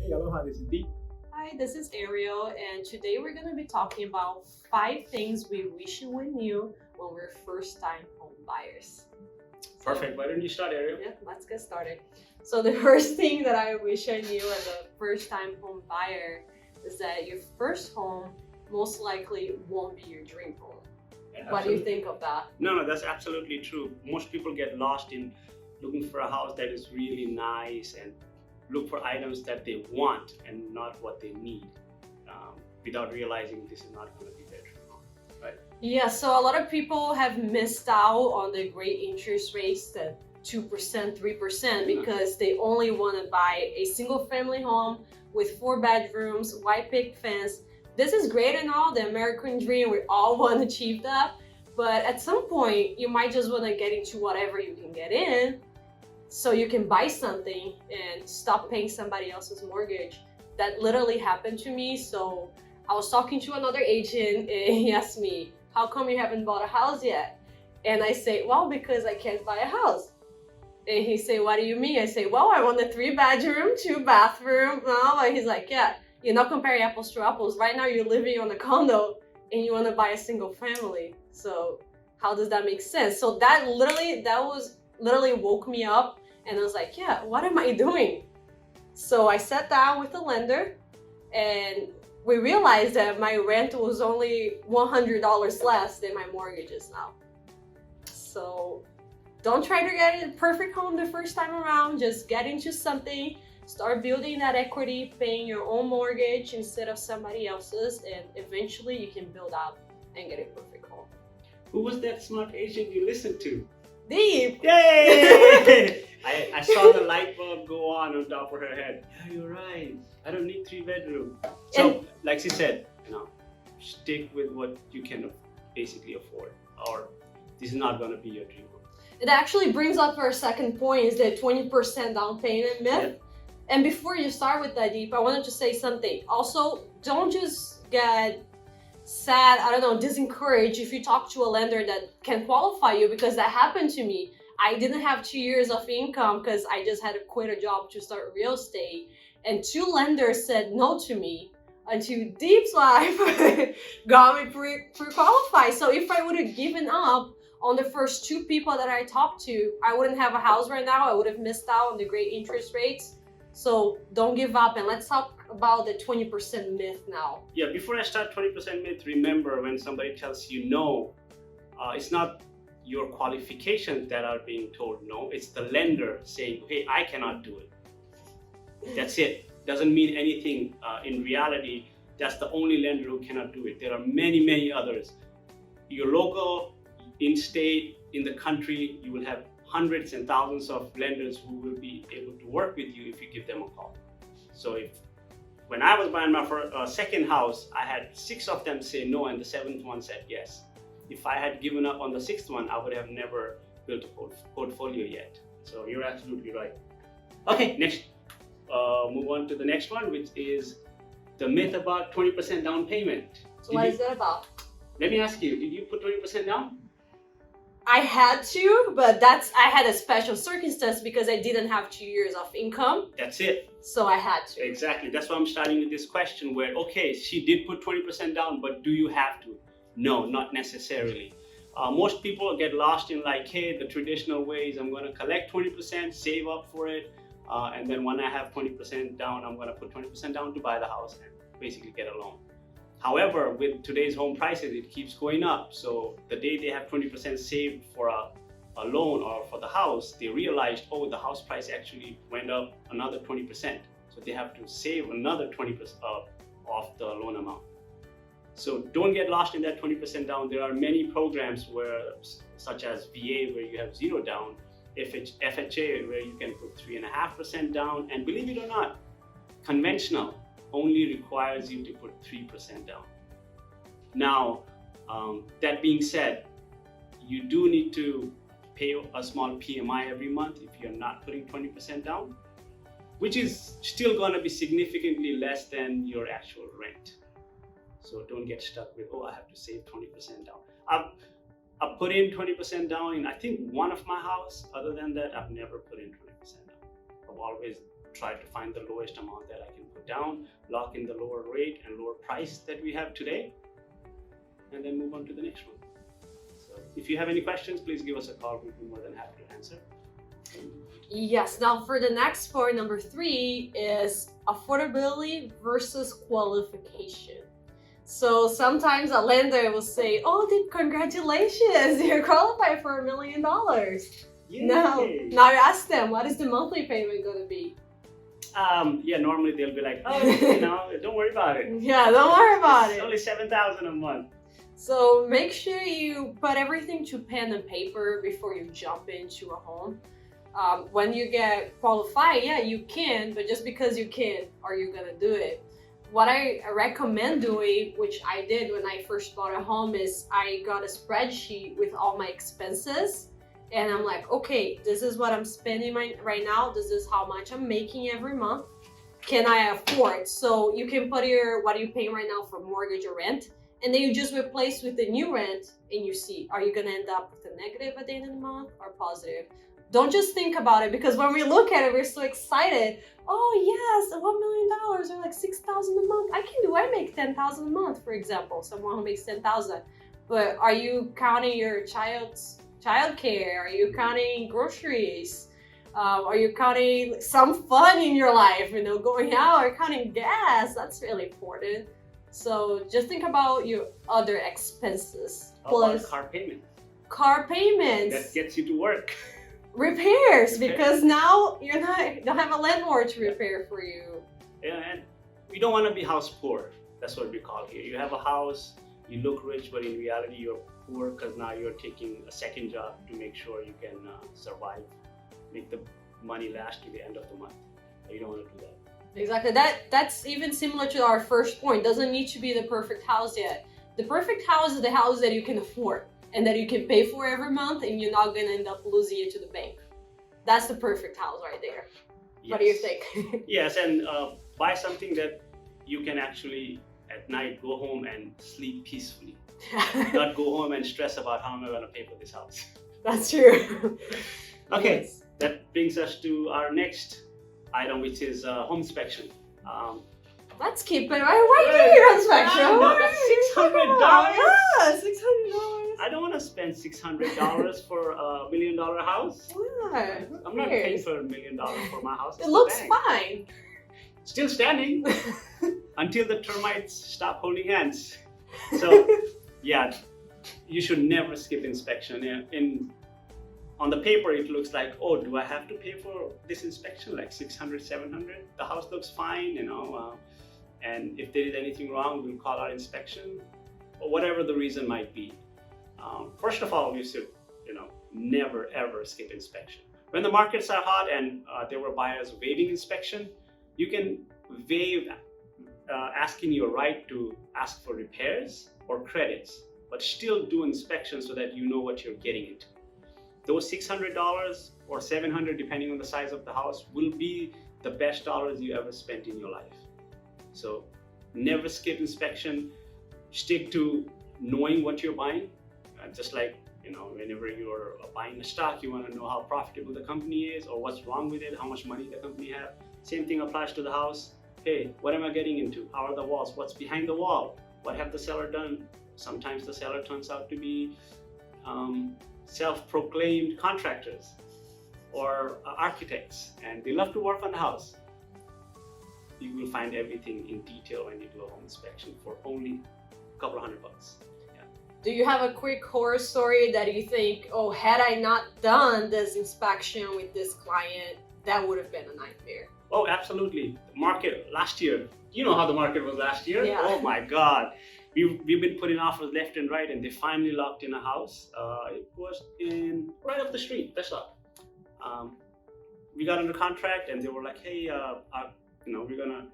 Hey, aloha, this is Deep. Hi, this is Ariel, and today we're going to be talking about 5 things we wish we knew when we're first-time home buyers. Perfect. Why don't you start, Ariel? Yeah, let's get started. So the first thing that I wish I knew as a first-time home buyer is that your first home most likely won't be your dream home. Yeah, What do you think of that? No, that's absolutely true. Most people get lost in looking for a house that is really nice and look for items that they want and not what they need, without realizing this is not going to be their dream home, right? Yeah, so a lot of people have missed out on the great interest rates, the 2%, 3%, because they only want to buy a single family home with 4 bedrooms, white picket fence. This is great and all, the American dream, we all want to achieve that. But at some point, you might just want to get into whatever you can get in so you can buy something and stop paying somebody else's mortgage. That literally happened to me. So I was talking to another agent and he asked me, how come you haven't bought a house yet? And I say, well, because I can't buy a house. And he say, what do you mean? I say, well, I want a 3-bedroom, 2-bathroom. And he's like, yeah, you're not comparing apples to apples. Right now you're living on a condo and you want to buy a single family. So how does that make sense? So that literally woke me up and I was like, yeah, what am I doing? So I sat down with the lender and we realized that my rent was only $100 less than my mortgage is now. So don't try to get a perfect home the first time around. Just get into something, start building that equity, paying your own mortgage instead of somebody else's, and eventually you can build up and get a perfect home. Who was that smart agent you listened to? Deep! Yay! I saw the light bulb go on top of her head. Yeah, you're right. I don't need 3 bedroom. So, like she said, stick with what you can basically afford, or this is not going to be your dream home. It actually brings up our second point, is the 20% down payment myth. Yeah. And before you start with that, Deep, I wanted to say something. Also, don't just get sad, disencouraged if you talk to a lender that can qualify you, because that happened to me. I didn't have 2 years of income because I just had to quit a job to start real estate. And 2 lenders said no to me until Deep's wife got me pre-qualified. So if I would have given up on the first 2 people that I talked to, I wouldn't have a house right now. I would have missed out on the great interest rates. So don't give up, and let's talk about the 20% myth now. Yeah, before I start 20% myth, remember when somebody tells you no, it's not your qualifications that are being told no, it's the lender saying, hey, I cannot do it. That's it. Doesn't mean anything. In reality, that's the only lender who cannot do it. There are many, many others. Your local, in-state, in the country, you will have hundreds and thousands of lenders who will be able to work with you if you give them a call. So when I was buying my second house, I had 6 of them say no and the 7th one said yes. If I had given up on the 6th one, I would have never built a portfolio yet. So you're absolutely right. Okay, next, move on to the next one, which is the myth about 20% down payment. So what is that about? Let me ask you, did you put 20% down? I had to, but I had a special circumstance because I didn't have 2 years of income. That's it. So I had to. Exactly. That's why I'm starting with this question where, okay, she did put 20% down, but do you have to? No, not necessarily. Most people get lost in like, hey, the traditional ways, I'm going to collect 20%, save up for it, and then when I have 20% down, I'm going to put 20% down to buy the house and basically get a loan. However, with today's home prices, it keeps going up. So the day they have 20% saved for a loan or for the house, they realized, oh, the house price actually went up another 20%. So they have to save another 20% of the loan amount. So don't get lost in that 20% down. There are many programs such as VA, where you have 0 down, FHA, where you can put 3.5% down. And believe it or not, conventional only requires you to put 3% down. Now, that being said, you do need to pay a small PMI every month if you're not putting 20% down, which is still going to be significantly less than your actual rent. So don't get stuck with, oh, I have to save 20% down. I've put in 20% down in, I think, one of my house. Other than that, I've never put in 20% down. I've always tried to find the lowest amount that I can put down, lock in the lower rate and lower price that we have today, and then move on to the next one. So if you have any questions, please give us a call. We'd be more than happy to answer. Yes, now for the next point, number 3 is affordability versus qualification. So sometimes a lender will say, oh, congratulations, you're qualified for $1 million. Yay. Now you ask them, what is the monthly payment going to be? Yeah, normally they'll be like, oh, don't worry about it. Yeah, don't worry about It's it. only $7,000 a month. So make sure you put everything to pen and paper before you jump into a home. When you get qualified, yeah, you can, but just because you can, are you gonna do it? What I recommend doing, which I did when I first bought a home, is I got a spreadsheet with all my expenses. And I'm like, okay, this is what I'm spending right now. This is how much I'm making every month. Can I afford? So you can put what are you paying right now for mortgage or rent? And then you just replace with the new rent and you see, are you gonna end up with a negative at the end of the month or positive? Don't just think about it, because when we look at it, we're so excited. Oh yes, $1 million or like $6,000 a month. I make $10,000 a month, for example, someone who makes $10,000. But are you counting your childcare? Are you counting groceries? Are you counting some fun in your life, going out, or counting gas? That's really important. So just think about your other expenses. Plus car payments. That gets you to work. Repairs, because now don't have a landlord to repair for you. Yeah, and we don't want to be house poor. That's what we call here. You have a house, you look rich, but in reality you're poor because now you're taking a second job to make sure you can survive, make the money last to the end of the month. You don't want to do that. Exactly. That's even similar to our first point. Doesn't need to be the perfect house yet. The perfect house is the house that you can afford and that you can pay for every month, and you're not gonna end up losing it to the bank. That's the perfect house right there. Yes. What do you think? Yes, and buy something that you can actually at night go home and sleep peacefully. Not go home and stress about how am I gonna pay for this house. That's true. Okay, yes. That brings us to our next item, which is home inspection. Let's keep it right here, inspection. $600. Yeah, $600. I don't want to spend $600 for $1 million house. Yeah, I'm not paying for $1 million for my house. It looks fine. Still standing until the termites stop holding hands. So, yeah, you should never skip inspection. On the paper, it looks like, oh, do I have to pay for this inspection? Like $600, $700? The house looks fine, and if there is anything wrong, we'll call our inspection, or whatever the reason might be. First of all, you should, never ever skip inspection. When the markets are hot and there were buyers waiving inspection, you can waive asking your right to ask for repairs or credits, but still do inspection so that you know what you're getting into. Those $600 or $700, depending on the size of the house, will be the best dollars you ever spent in your life. So never skip inspection. Stick to knowing what you're buying. Just like, whenever you're buying a stock, you want to know how profitable the company is or what's wrong with it, how much money the company have. Same thing applies to the house. Hey, what am I getting into? How are the walls? What's behind the wall? What have the seller done? Sometimes the seller turns out to be self-proclaimed contractors or architects, and they love to work on the house. You will find everything in detail when you do a home inspection for only a couple of $100. Yeah. Do you have a quick horror story that you think, oh, had I not done this inspection with this client, that would have been a nightmare? Oh, absolutely. The market last year, you know how the market was last year? Yeah. Oh my God. We've been putting offers left and right, and they finally locked in a house. It was right up the street, that's all. We got under contract, and they were like, hey,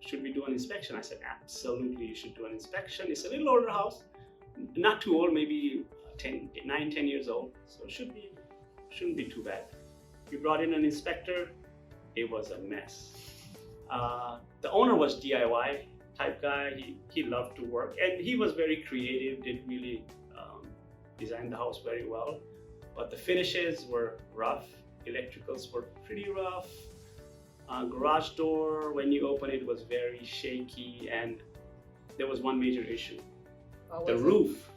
should we do an inspection? I said, absolutely, you should do an inspection. It's a little older house, not too old, maybe 9, 10 years old. So it shouldn't be too bad. We brought in an inspector. It was a mess. The owner was DIY type guy. He loved to work, and he was very creative, did really design the house very well. But the finishes were rough. Electricals were pretty rough. Garage door, when you open it, was very shaky, and there was one major issue: the roof.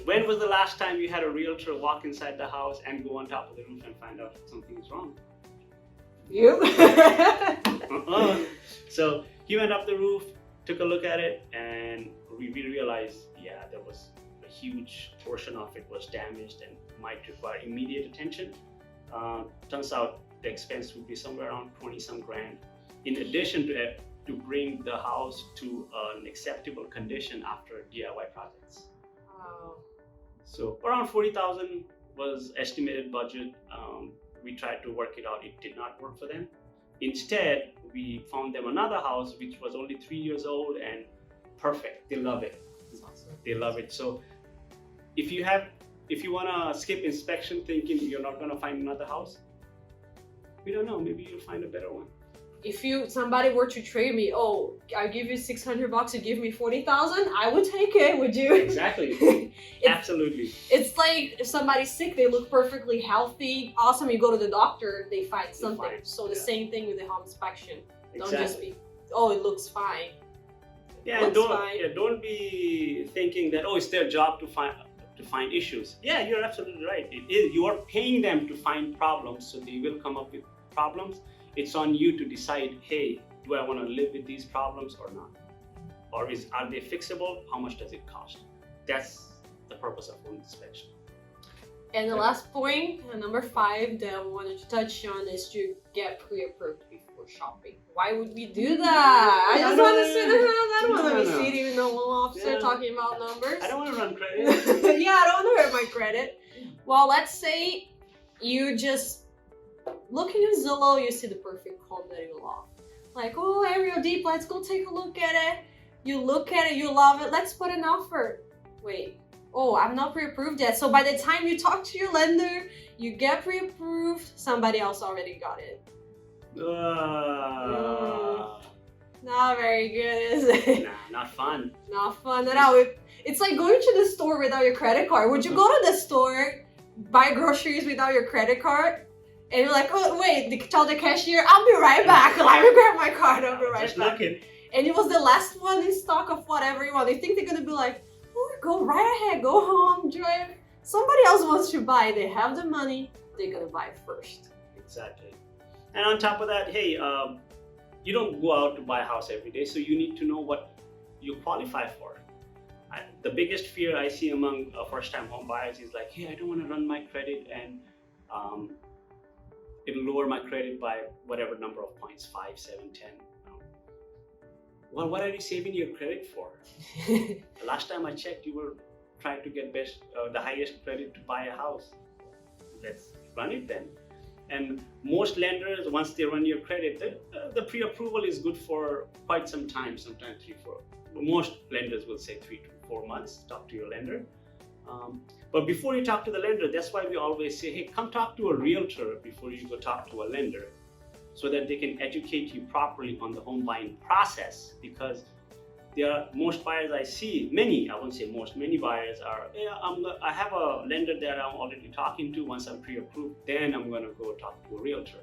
When was the last time you had a realtor walk inside the house and go on top of the roof and find out something is wrong? You. So he went up the roof, took a look at it, and we realized, yeah, there was a huge portion of it was damaged and might require immediate attention. Turns out the expense would be somewhere around 20 some grand. In addition to bring the house to an acceptable condition after DIY projects. Wow. So around 40,000 was estimated budget. We tried to work it out. It did not work for them. Instead, we found them another house which was only 3 years old and perfect. They love it. Awesome. They love it. So if you wanna skip inspection thinking you're not gonna find another house, we don't know. Maybe you'll find a better one. If somebody were to trade me, oh, I give you $600, you give me 40,000, I would take it. Would you? Exactly. Absolutely. It's like if somebody's sick, they look perfectly healthy. Awesome. You go to the doctor, they find something. So the same thing with the home inspection. Don't just be, oh, it looks fine. Yeah, and don't be thinking that, oh, it's their job to find issues. Yeah, you're absolutely right. It is. You are paying them to find problems, so they will come up with problems. It's on you to decide, hey, do I want to live with these problems or not? Or are they fixable? How much does it cost? That's the purpose of home inspection. And the last point, number 5, that I wanted to touch on is to get pre-approved before shopping. Why would we do that? I just want to sit around. I don't want to be sitting with no loan officer talking about numbers. I don't want to run credit. Yeah, I don't want to hurt my credit. Well, let's say you just look in your Zillow, you see the perfect home that you love. Like, oh, Ariel Deep, let's go take a look at it. You look at it, you love it, let's put an offer. Wait, oh, I'm not pre-approved yet. So by the time you talk to your lender, you get pre-approved, somebody else already got it. Not very good, is it? Nah, not fun. Not fun at all. It's like going to the store without your credit card. Would you go to the store, buy groceries without your credit card? And you're like, oh wait, tell the cashier, I'll be right back. Let me grab my card, I'll be right Just back. looking. And it was the last one in stock of whatever you want. They think they're gonna be like, oh, go right ahead, go home, drive. Somebody else wants to buy, they have the money, they're gonna buy first. Exactly. And on top of that, hey, you don't go out to buy a house every day, so you need to know what you qualify for. The biggest fear I see among first-time home buyers is like, hey, I don't want to run my credit and it'll lower my credit by whatever number of points, 5, 7, 10. Well, what are you saving your credit for? Last time I checked, you were trying to get the highest credit to buy a house. Let's run it then. And most lenders, once they run your credit, the pre-approval is good for quite some time, sometimes 3, 4. Most lenders will say 3 to 4 months, talk to your lender. But before you talk to the lender, that's why we always say, hey, come talk to a realtor before you go talk to a lender, so that they can educate you properly on the home buying process. Because there are most buyers I see, I won't say most, many buyers are, yeah, I have a lender that I'm already talking to. Once I'm pre-approved, then I'm gonna go talk to a realtor.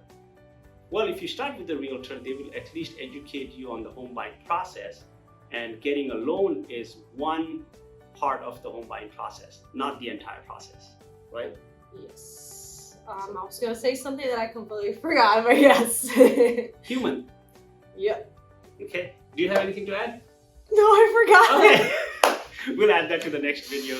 Well, if you start with a realtor, they will at least educate you on the home buying process, and getting a loan is one part of the home buying process, not the entire process, right? Yes. I was gonna say something that I completely forgot, but yes. Human. Yep. Okay. Do you have anything to add? No, I forgot. Okay. We'll add that to the next video.